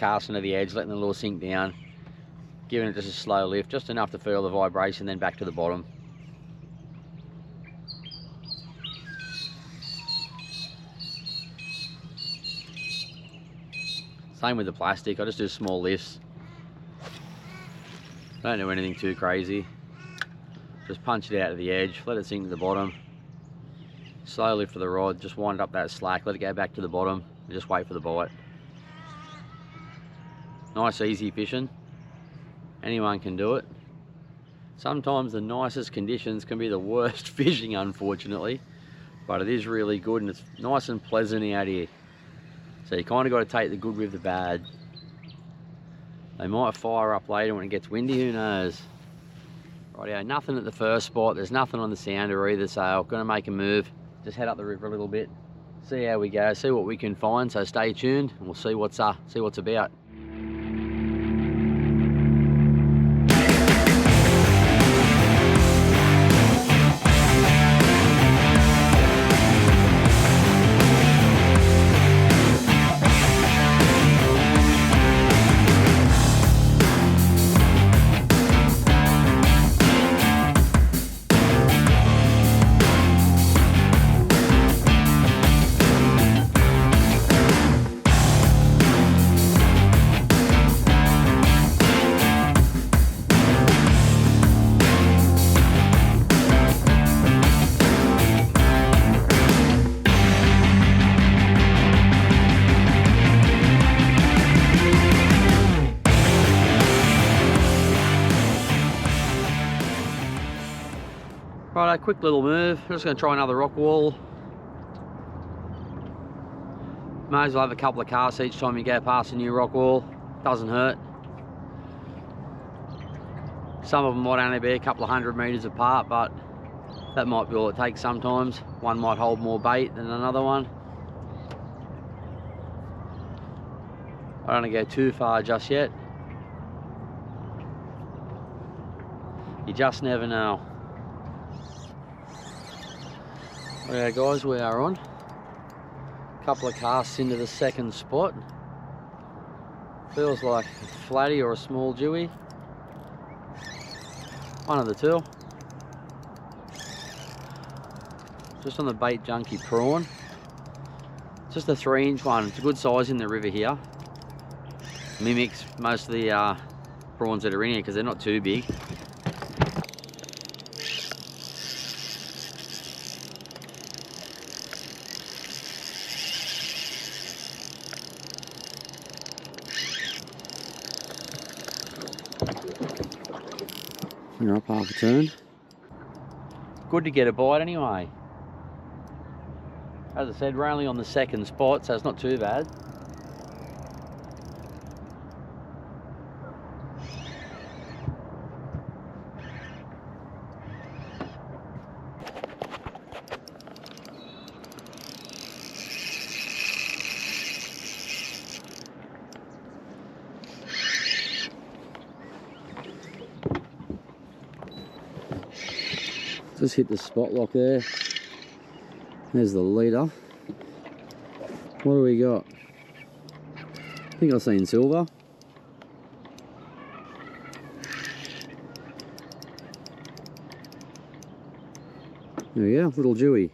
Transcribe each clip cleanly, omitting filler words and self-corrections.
casting to the edge, letting the lure sink down, giving it just a slow lift, just enough to feel the vibration, then back to the bottom. Same with the plastic, I just do small lifts. Don't do anything too crazy. Just punch it out to the edge, let it sink to the bottom. Slow lift for the rod, just wind up that slack, let it go back to the bottom, and just wait for the bite. Nice easy fishing. Anyone can do it. Sometimes the nicest conditions can be the worst fishing, unfortunately. But it is really good and it's nice and pleasant out here. So you kind of got to take the good with the bad. They might fire up later when it gets windy, who knows. Rightio, nothing at the first spot. There's nothing on the sounder either, so I'm going to make a move. Just head up the river a little bit. See how we go, see what we can find. So stay tuned and we'll see what's about. Right, a quick little move. I'm just going to try another rock wall. May as well have a couple of casts each time you go past a new rock wall. Doesn't hurt. Some of them might only be a couple of 100 metres apart, but that might be all it takes sometimes. One might hold more bait than another one. I don't want to go too far just yet. You just never know. Okay guys, we are on. A couple of casts into the second spot. Feels like a flatty or a small dewy. One of the two. Just on the bait junkie prawn. Just a 3-inch one. It's a good size in the river here. Mimics most of the prawns that are in here because they're not too big. You're up half a turn. Good to get a bite anyway. As I said, we're only on the second spot, so it's not too bad. Just hit the spot lock there. There's the leader. What do we got? I think I've seen silver. There we go, little dewy.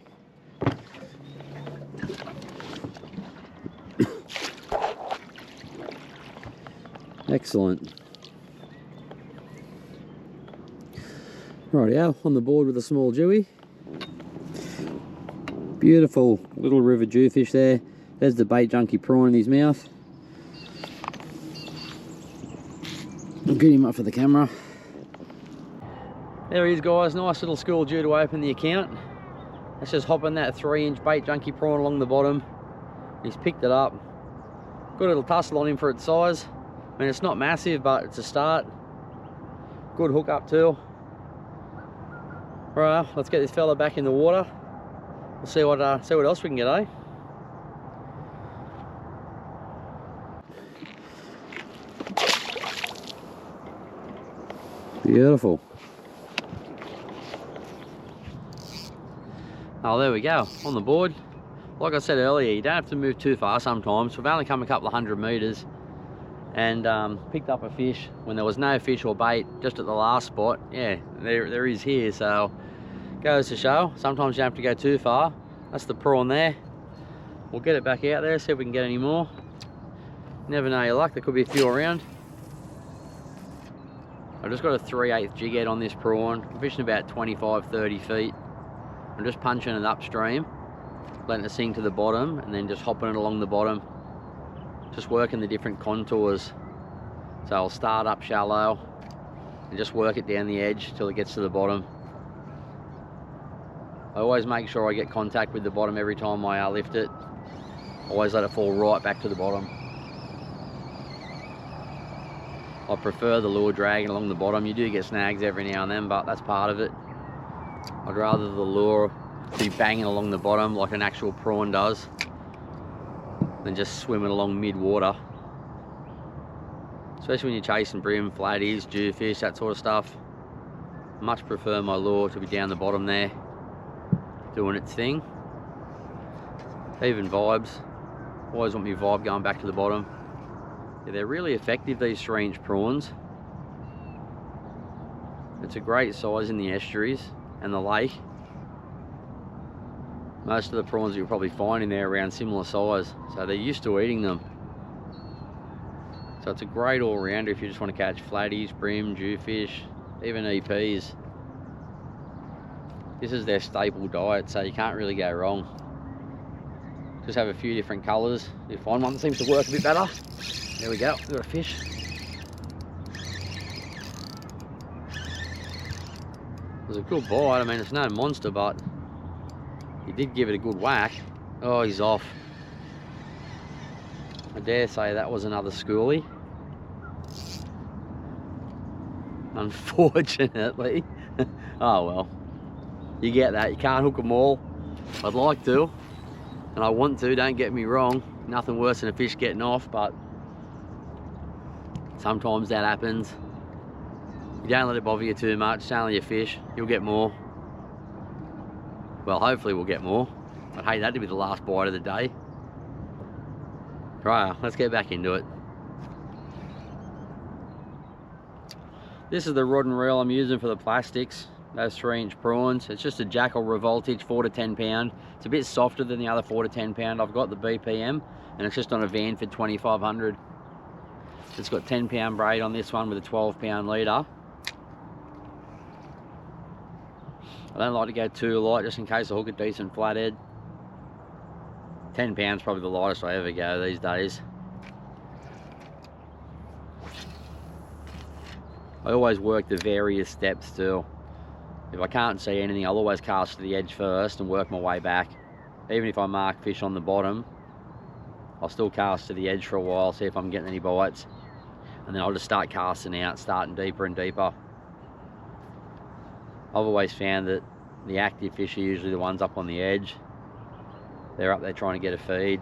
Excellent. Rightio, on the board with a small dewy. Beautiful little river jewfish there. There's the bait junkie prawn in his mouth. I'll get him up for the camera. There he is guys, nice little school dew to open the account. Let's just hop in that 3-inch bait junkie prawn along the bottom. He's picked it up. Good little tussle on him for its size. I mean, it's not massive, but it's a start. Good hook up too. Right, let's get this fella back in the water. We'll see what else we can get, eh? Beautiful. Oh, there we go, on the board. Like I said earlier, you don't have to move too far sometimes. We've only come a couple of 100 metres. and picked up a fish when there was no fish or bait, just at the last spot. Yeah, there is here, so goes to show, sometimes you don't have to go too far. That's the prawn there. We'll get it back out there, see if we can get any more. Never know your luck, there could be a few around. I've just got a 3/8 jig head on this prawn. I'm fishing about 25-30 feet. I'm just punching it upstream, letting it sink to the bottom, and then just hopping it along the bottom, just working the different contours. So I'll start up shallow and just work it down the edge till it gets to the bottom. I always make sure I get contact with the bottom every time I lift it. Always let it fall right back to the bottom. I prefer the lure dragging along the bottom. You do get snags every now and then, but that's part of it. I'd rather the lure be banging along the bottom like an actual prawn does than just swimming along mid-water. Especially when you're chasing brim, flatties, jewfish, that sort of stuff. I much prefer my lure to be down the bottom there, doing its thing. Even vibes. Always want my vibe going back to the bottom. Yeah, they're really effective, these 3-inch prawns. It's a great size in the estuaries and the lake. Most of the prawns you'll probably find in there are around similar size, so they're used to eating them. So it's a great all-rounder if you just want to catch flatties, brim, jewfish, even EPs. This is their staple diet, so you can't really go wrong. Just have a few different colours. You find one that seems to work a bit better. There we go, we've got a fish. It was a good bite. I mean, it's no monster, but he did give it a good whack. Oh, he's off. I dare say that was another schoolie. Unfortunately. Oh well. You get that. You can't hook them all. I'd like to, and I want to, don't get me wrong. Nothing worse than a fish getting off, but sometimes that happens. You don't let it bother you too much. It's only a fish. You'll get more. Well, hopefully we'll get more. I'd hate that to be the last bite of the day. Right, let's get back into it. This is the rod and reel I'm using for the plastics. Those 3-inch prawns. It's just a Jackal revoltage, 4 to 10 pound. It's a bit softer than the other 4 to 10 pound. I've got the BPM, and it's just on a van for 2,500. It's got 10 pound braid on this one with a 12 pound leader. I don't like to go too light just in case I hook a decent flathead. 10 pounds probably the lightest I ever go these days. I always work the various steps too. If I can't see anything, I'll always cast to the edge first and work my way back. Even if I mark fish on the bottom, I'll still cast to the edge for a while, see if I'm getting any bites. And then I'll just start casting out, starting deeper and deeper. I've always found that the active fish are usually the ones up on the edge. They're up there trying to get a feed.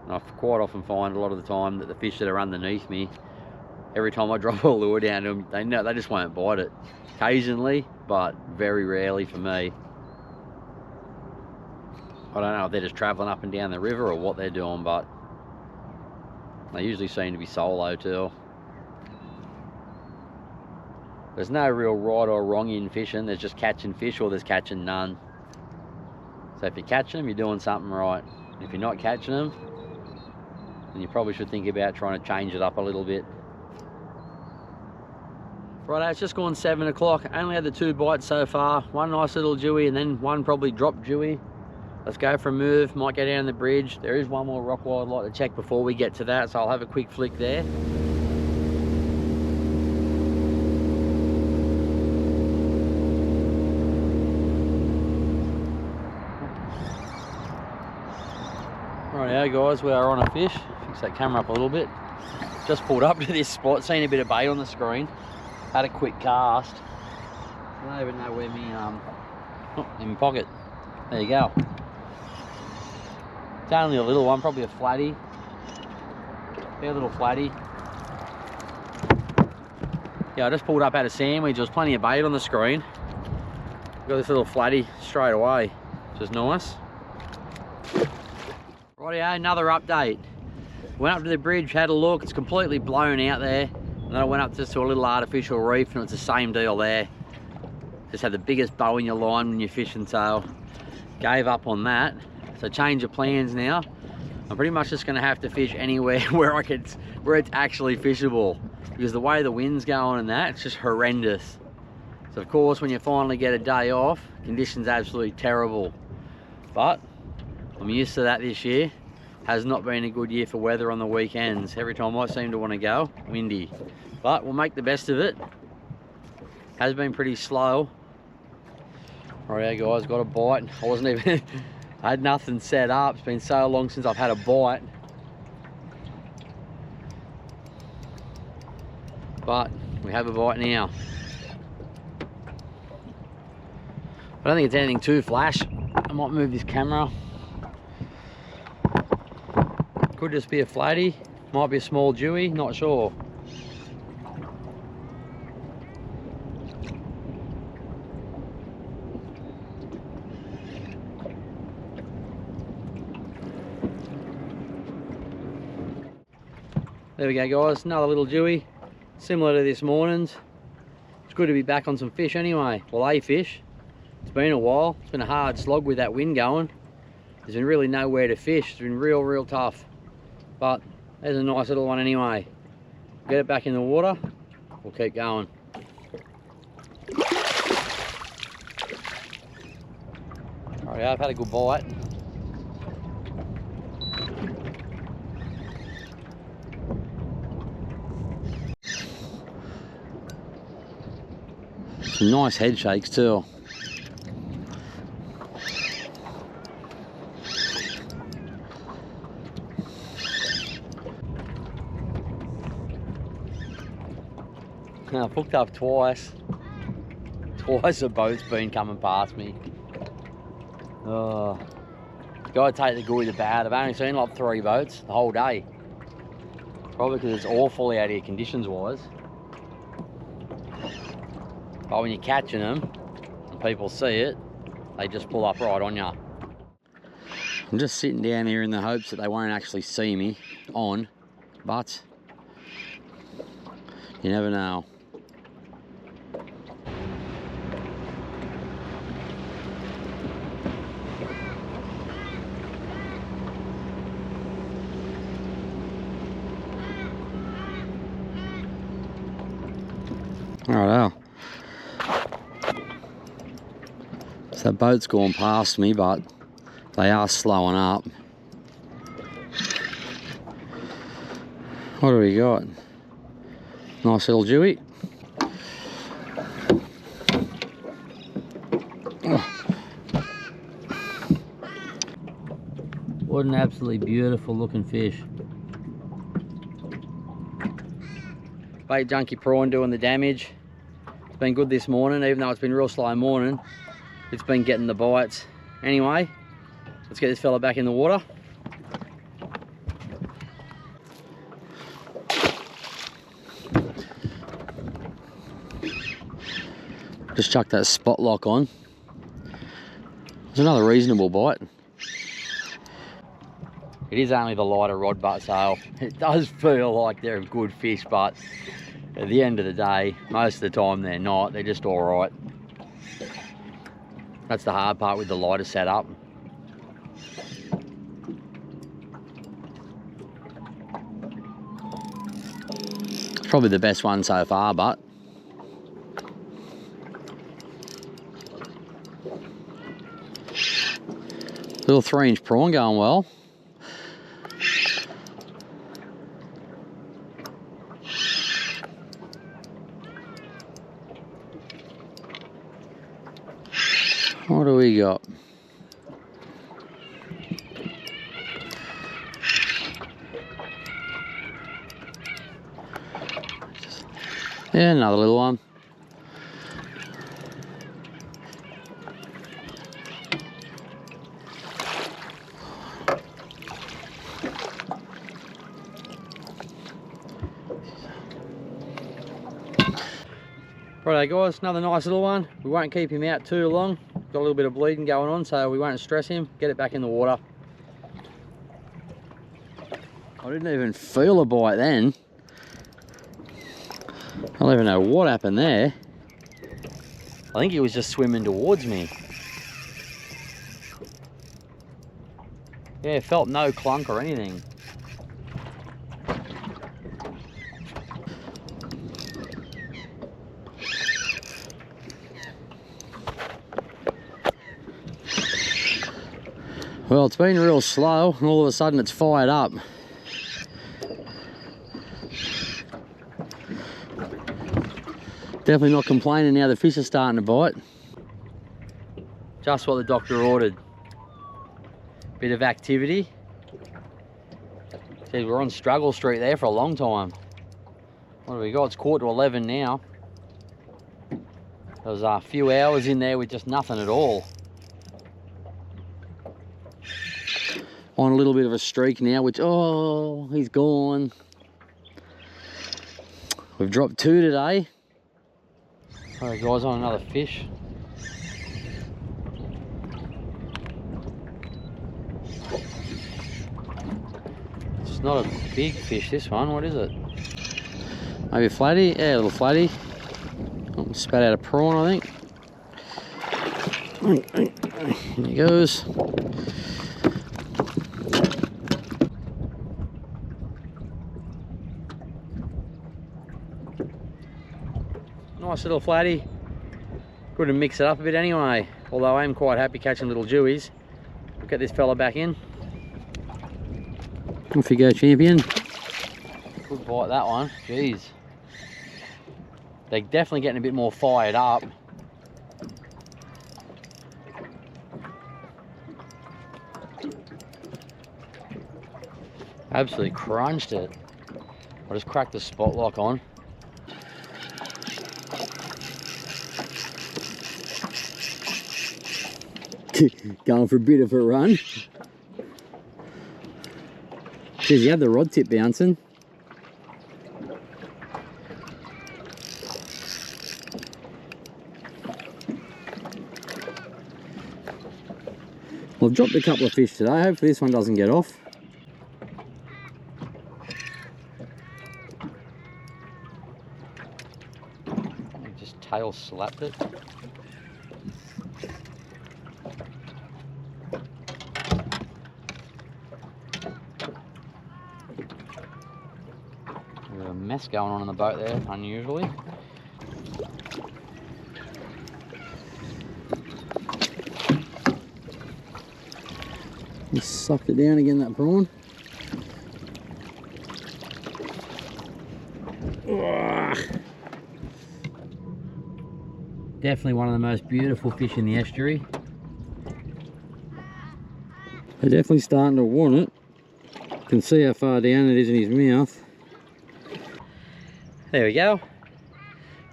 And I quite often find a lot of the time that the fish that are underneath me, every time I drop a lure down to them, they just won't bite it. Occasionally, but very rarely for me. I don't know if they're just traveling up and down the river or what they're doing, but they usually seem to be solo too. There's no real right or wrong in fishing. There's just catching fish or there's catching none. So if you're catching them, you're doing something right. If you're not catching them, then you probably should think about trying to change it up a little bit. Right, it's just gone 7 o'clock. I only had the 2 bites so far. One nice little dewy and then one probably dropped dewy. Let's go for a move. Might go down the bridge. There is one more rock wall I'd like to check before we get to that, so I'll have a quick flick there. Rightio guys, we are on a fish. Fix that camera up a little bit. Just pulled up to this spot, seen a bit of bait on the screen. Had a quick cast. I don't even know where in my pocket. There you go. It's only a little one, probably a flatty. Fair little flatty. Yeah, I just pulled up, had a sandwich. There was plenty of bait on the screen. Got this little flatty straight away, which is nice. Rightio, another update. Went up to the bridge, had a look. It's completely blown out there. And then I went up just to a little artificial reef, and it's the same deal there. Just had the biggest bow in your line when you're fishing, so gave up on that. So change of plans now. I'm pretty much just gonna have to fish anywhere where it's actually fishable, because the way the wind's going and that, it's just horrendous. So of course, when you finally get a day off, conditions absolutely terrible. But I'm used to that this year. Has not been a good year for weather on the weekends. Every time I seem to want to go, windy. But we'll make the best of it. Has been pretty slow. Alright guys, got a bite. I wasn't even, I had nothing set up. It's been so long since I've had a bite. But we have a bite now. I don't think it's anything too flash. I might move this camera. Could just be a flatty, might be a small dewy, not sure. There we go guys, another little dewy, similar to this morning's. It's good to be back on some fish anyway, well a fish. It's been a while, it's been a hard slog with that wind going. There's been really nowhere to fish, it's been real tough. But there's a nice little one anyway. Get it back in the water, we'll keep going. Alright, I've had a good bite. Some nice head shakes too. I've hooked up twice. Twice a boat's been coming past me. Oh, gotta take the good with the bad. I've only seen like 3 boats the whole day. Probably because it's awful out here conditions wise. But when you're catching them and people see it, they just pull up right on you. I'm just sitting down here in the hopes that they won't actually see me on, but you never know. Righto. So that boat's gone past me, but they are slowing up. What do we got? Nice little dewy. What an absolutely beautiful looking fish. Bait junkie prawn doing the damage. It's been good this morning, even though it's been a real slow morning. It's been getting the bites. Anyway, let's get this fella back in the water. Just chuck that spot lock on. It's another reasonable bite. It is only the lighter rod butt, so it does feel like they're a good fish, but at the end of the day, most of the time they're not. They're just all right. That's the hard part with the lighter setup. It's probably the best one so far, but little 3-inch prawn going well. What do we got? Yeah, another little one. Righto guys, another nice little one. We won't keep him out too long. Got a little bit of bleeding going on, so we won't stress him. Get it back in the water. I didn't even feel a bite then. I don't even know what happened there. I think he was just swimming towards me. Yeah, felt no clunk or anything. Well, it's been real slow and all of a sudden it's fired up. Definitely not complaining now the fish are starting to bite. Just what the doctor ordered. Bit of activity. Says we're on Struggle Street there for a long time. What do we got? It's 11:15 now. There was a few hours in there with just nothing at all. On a little bit of a streak now, which, oh, he's gone. We've dropped 2 today. Alright guys, on another fish. It's not a big fish, this one. What is it? Maybe a flatty? Yeah, a little flatty. Oh, spat out a prawn, I think. Here he goes. Nice little flatty. Good to mix it up a bit anyway. Although I am quite happy catching little jewies. We'll get this fella back in. Off you go, champion. Good bite that one. Jeez. They're definitely getting a bit more fired up. Absolutely crunched it. I just cracked the spot lock on. Going for a bit of a run. Geez, you had the rod tip bouncing. Well, I've dropped a couple of fish today. Hopefully this one doesn't get off. I just tail slapped it. There's a mess going on in the boat there, unusually. He sucked it down again, that prawn. Definitely one of the most beautiful fish in the estuary. They're definitely starting to want it. You can see how far down it is in his mouth. There we go.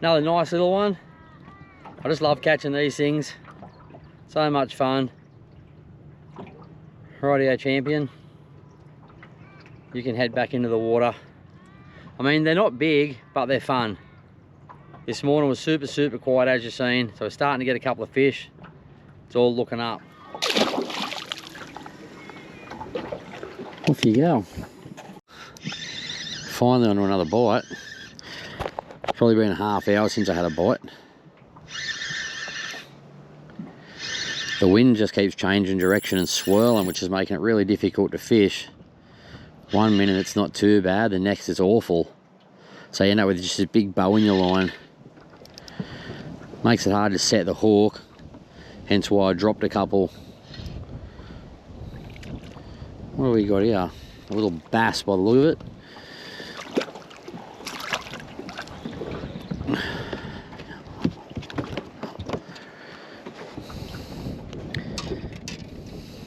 Another nice little one. I just love catching these things. So much fun. Rightio, champion. You can head back into the water. I mean, they're not big, but they're fun. This morning was super quiet, as you've seen. So we're starting to get a couple of fish. It's all looking up. Off you go. Finally onto another bite. Probably been a half hour since I had a bite. The wind just keeps changing direction and swirling, which is making it really difficult to fish. 1 minute it's not too bad, the next it's awful. So you end up with just a big bow in your line. Makes it hard to set the hook, hence why I dropped a couple. What do we got here? A little bass by the look of it.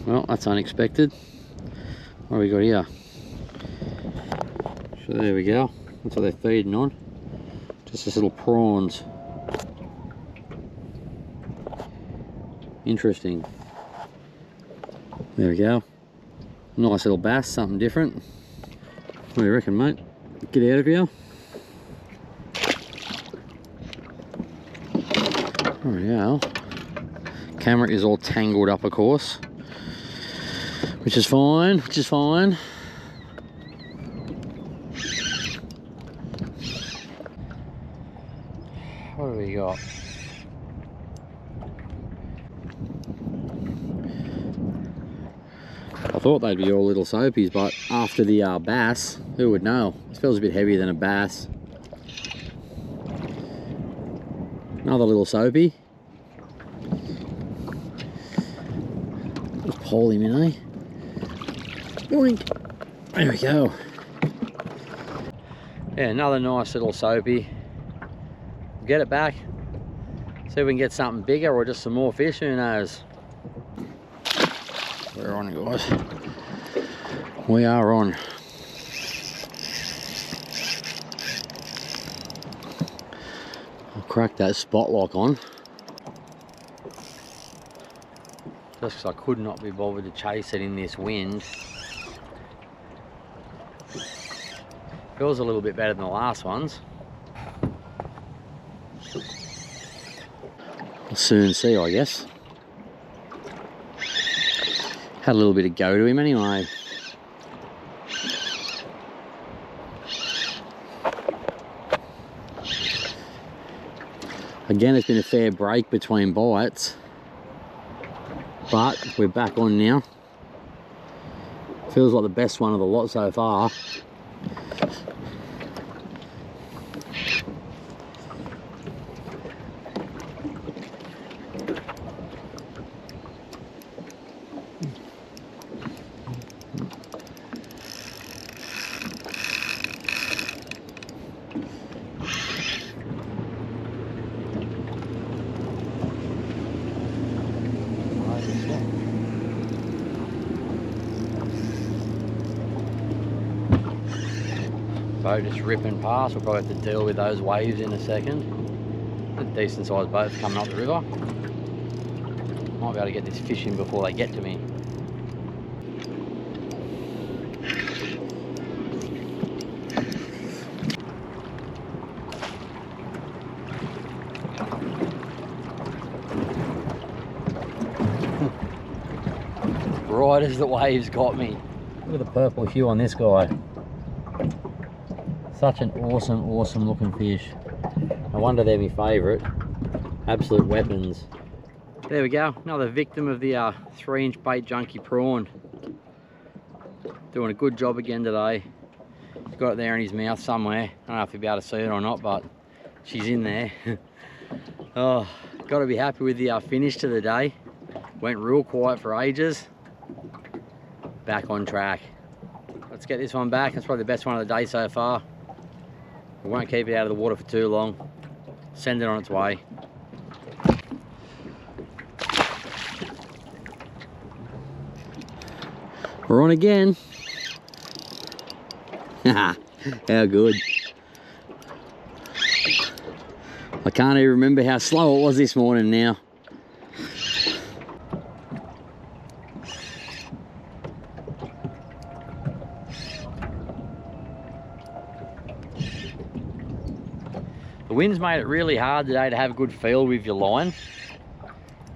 Well, that's unexpected. What do we got here? So there we go. That's what they're feeding on. Just this little prawns. Interesting. There we go. Nice little bass, something different. What do you reckon, mate? Get out of here. There we go. Camera is all tangled up, of course. Which is fine, which is fine. do we got? I thought they'd be all little soapies, but after the bass, who would know? This feels a bit heavier than a bass. Another little soapy. Just pull him in, eh? Boink. There we go. Yeah, another nice little soapy. Get it back. See if we can get something bigger or just some more fish, who knows? We're on, guys. We are on. I'll crack that spot lock on. Just because I could not be bothered to chase it in this wind. Feels a little bit better than the last ones. We'll soon see, I guess. Had a little bit of go to him anyway. Again, it's been a fair break between bites, but we're back on now. Feels like the best one of the lot so far. Boat just ripping past. We'll probably have to deal with those waves in a second. A decent sized boat coming up the river. Might be able to get this fish in before they get to me. Right as the waves got me. Look at the purple hue on this guy. Such an awesome looking fish. No wonder they're my favourite. Absolute weapons. There we go, another victim of the 3-inch bait junkie prawn. Doing a good job again today. He's got it there in his mouth somewhere. I don't know if you'll be able to see it or not, but she's in there. Oh, got to be happy with the finish to the day. Went real quiet for ages. Back on track. Let's get this one back. It's probably the best one of the day so far. We won't keep it out of the water for too long. Send it on its way. We're on again. How good. I can't even remember how slow it was this morning now. The wind's made it really hard today to have a good feel with your line.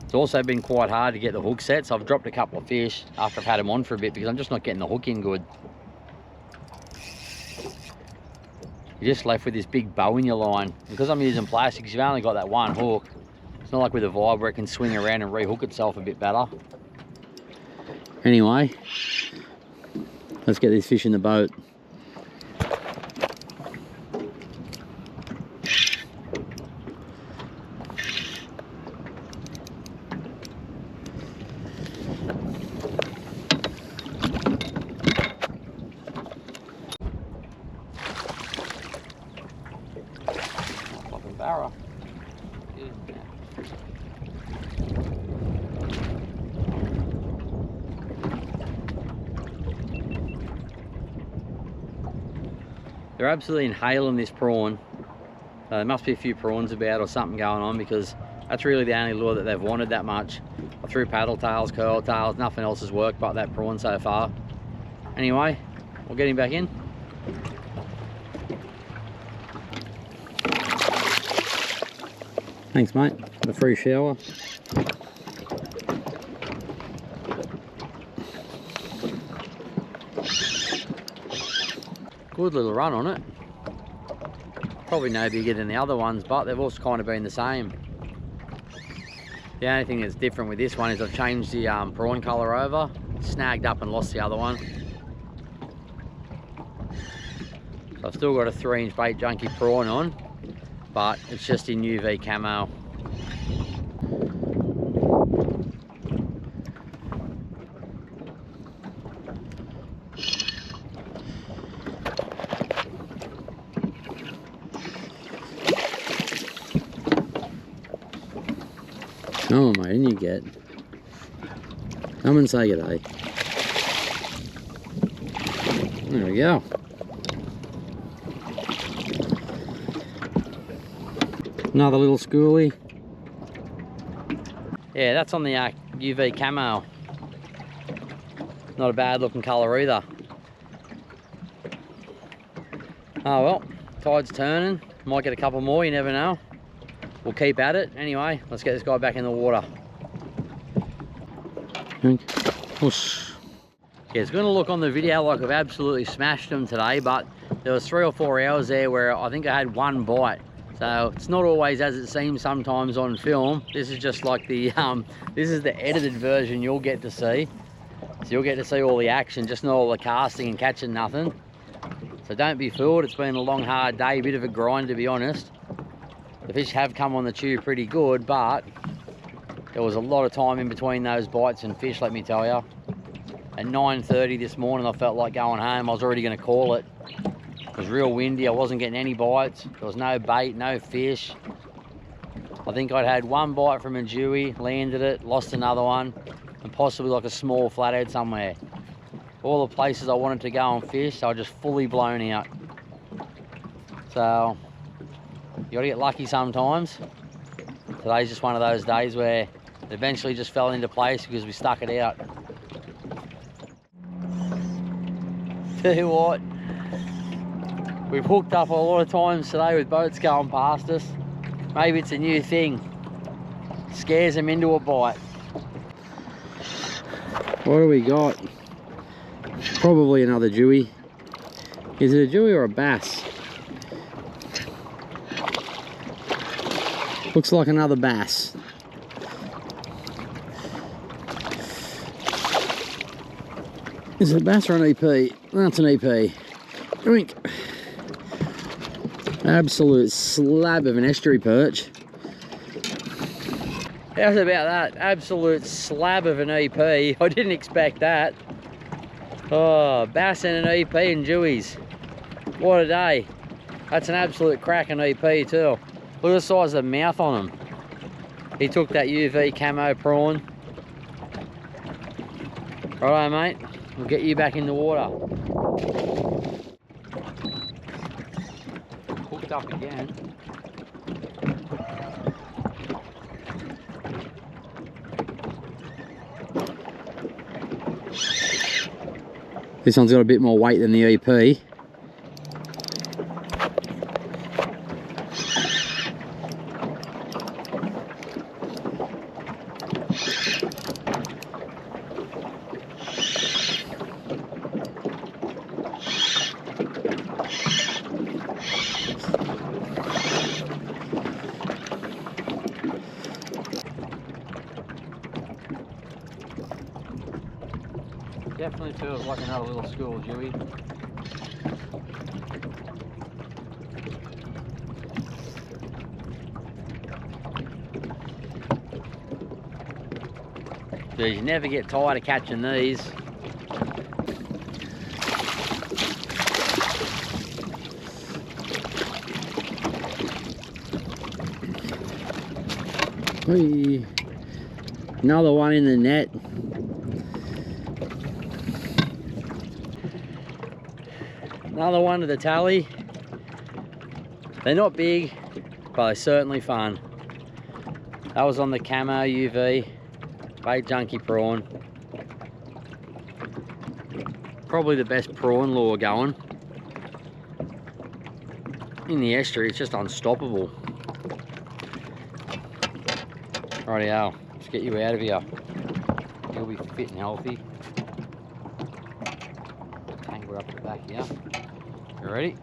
It's also been quite hard to get the hook set, so I've dropped a couple of fish after I've had them on for a bit because I'm just not getting the hook in good. You're just left with this big bow in your line. Because I'm using plastics, you've only got that one hook. It's not like with a vibe where it can swing around and rehook itself a bit better. Anyway, let's get this fish in the boat. Barra. They're absolutely inhaling this prawn. There must be a few prawns about or something going on because that's really the only lure that they've wanted that much. I threw paddle tails, curl tails, nothing else has worked but that prawn so far. Anyway, we'll get him back in. Thanks, mate, for the free shower. Good little run on it. Probably no bigger than the other ones, but they've also kind of been the same. The only thing that's different with this one is I've changed the prawn colour over, snagged up and lost the other one. So I've still got a 3-inch bait junkie prawn on, but it's just in UV camo. Oh mate, didn't you get? Come and say good day. There we go. Another little schoolie. Yeah, that's on the UV camo. Not a bad looking colour either. Oh well, tide's turning. Might get a couple more, you never know. We'll keep at it. Anyway, let's get this guy back in the water. Whoosh. Yeah, it's going to look on the video like I've absolutely smashed him today, but there was 3 or 4 hours there where I think I had 1 bite. So it's not always as it seems sometimes on film. This is just like the, this is the edited version you'll get to see. So you'll get to see all the action, just not all the casting and catching nothing. So don't be fooled, it's been a long hard day, a bit of a grind to be honest. The fish have come on the tube pretty good, but there was a lot of time in between those bites and fish, let me tell you. At 9:30 this morning, I felt like going home. I was already going to call it. It was real windy. I wasn't getting any bites. There was no bait, no fish. I think I'd had 1 bite from a dewie, landed it, lost another one, and possibly like a small flathead somewhere. All the places I wanted to go and fish, I was just fully blown out. So you got to get lucky sometimes. Today's just one of those days where it eventually just fell into place because we stuck it out. Tell you what, we've hooked up a lot of times today with boats going past us. Maybe it's a new thing. Scares them into a bite. What do we got? Probably another dewie. Is it a dewie or a bass? Looks like another bass. Is it a bass or an EP? That's an EP. Drink. Absolute slab of an estuary perch. How's about that? Absolute slab of an EP. I didn't expect that. Oh, bass and an EP and dewies. What a day. That's an absolute cracking EP too. Look at the size of the mouth on him. He took that UV camo prawn. Righto mate, we'll get you back in the water. Hooked up again. This one's got a bit more weight than the EP. Definitely feels like another little school dewie. Geez, you never get tired of catching these. Whee. Another one in the net. Another one to the tally. They're not big, but they're certainly fun. That was on the camo UV bait junkie prawn. Probably the best prawn lure going. In the estuary, it's just unstoppable. Rightio, let's get you out of here. You'll be fit and healthy. Tangled up at the back here. You ready?